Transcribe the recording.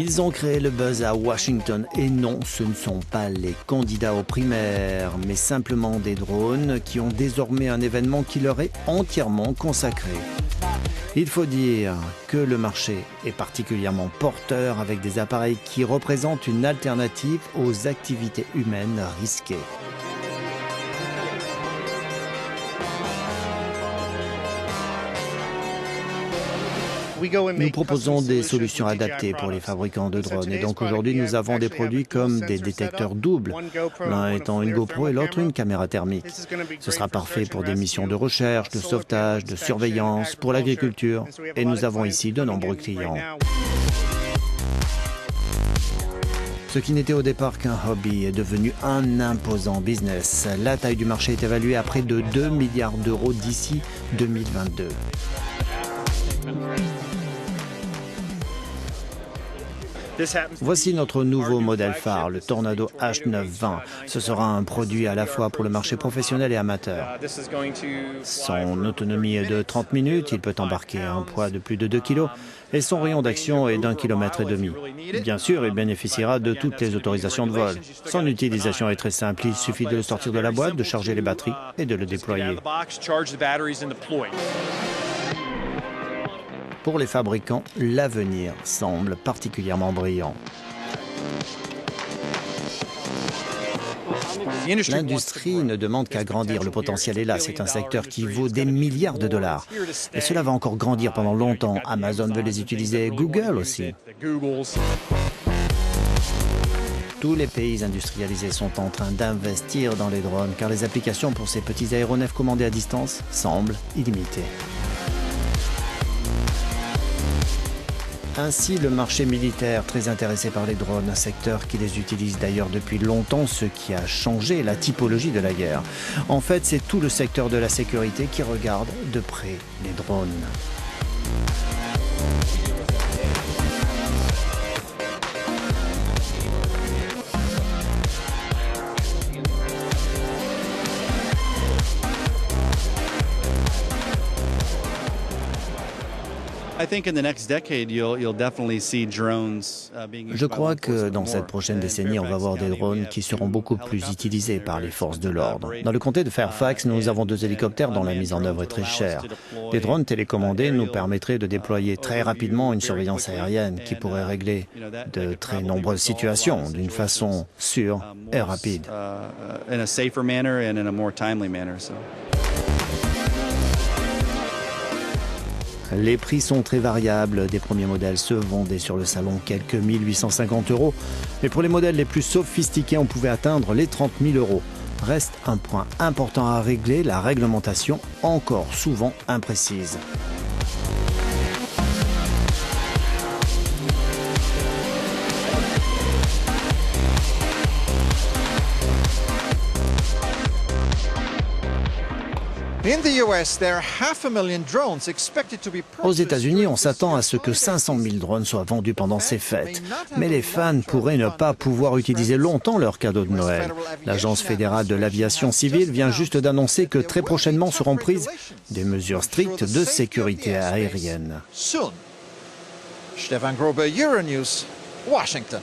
Ils ont créé le buzz à Washington et non, ce ne sont pas les candidats aux primaires, mais simplement des drones qui ont désormais un événement qui leur est entièrement consacré. Il faut dire que le marché est particulièrement porteur avec des appareils qui représentent une alternative aux activités humaines risquées. Nous proposons des solutions adaptées pour les fabricants de drones et donc aujourd'hui nous avons des produits comme des détecteurs doubles, l'un étant une GoPro et l'autre une caméra thermique. Ce sera parfait pour des missions de recherche, de sauvetage, de surveillance, pour l'agriculture et nous avons ici de nombreux clients. Ce qui n'était au départ qu'un hobby est devenu un imposant business. La taille du marché est évaluée à près de 2 milliards d'euros d'ici 2022. Voici notre nouveau modèle phare, le Tornado H920. Ce sera un produit à la fois pour le marché professionnel et amateur. Son autonomie est de 30 minutes, il peut embarquer un poids de plus de 2 kg et son rayon d'action est d'1,5 km. Bien sûr, il bénéficiera de toutes les autorisations de vol. Son utilisation est très simple, il suffit de le sortir de la boîte, de charger les batteries et de le déployer. Pour les fabricants, l'avenir semble particulièrement brillant. L'industrie ne demande qu'à grandir, le potentiel est là, c'est un secteur qui vaut des milliards de dollars. Et cela va encore grandir pendant longtemps. Amazon veut les utiliser, Google aussi. Tous les pays industrialisés sont en train d'investir dans les drones car les applications pour ces petits aéronefs commandés à distance semblent illimitées. Ainsi, le marché militaire, très intéressé par les drones, un secteur qui les utilise d'ailleurs depuis longtemps, ce qui a changé la typologie de la guerre. En fait, c'est tout le secteur de la sécurité qui regarde de près les drones. Je crois que dans cette prochaine décennie, on va voir des drones qui seront beaucoup plus utilisés par les forces de l'ordre. Dans le comté de Fairfax, nous avons 2 hélicoptères dont la mise en œuvre est très chère. Les drones télécommandés nous permettraient de déployer très rapidement une surveillance aérienne qui pourrait régler de très nombreuses situations d'une façon sûre et rapide. Les prix sont très variables. Des premiers modèles se vendaient sur le salon quelques 1 850 €. Mais pour les modèles les plus sophistiqués, on pouvait atteindre les 30 000 €. Reste un point important à régler, la réglementation, encore souvent imprécise. Aux États-Unis, on s'attend à ce que 500 000 drones soient vendus pendant ces fêtes. Mais les fans pourraient ne pas pouvoir utiliser longtemps leur cadeau de Noël. L'Agence fédérale de l'aviation civile vient juste d'annoncer que très prochainement seront prises des mesures strictes de sécurité aérienne. Stefan Grobe, Euronews, Washington.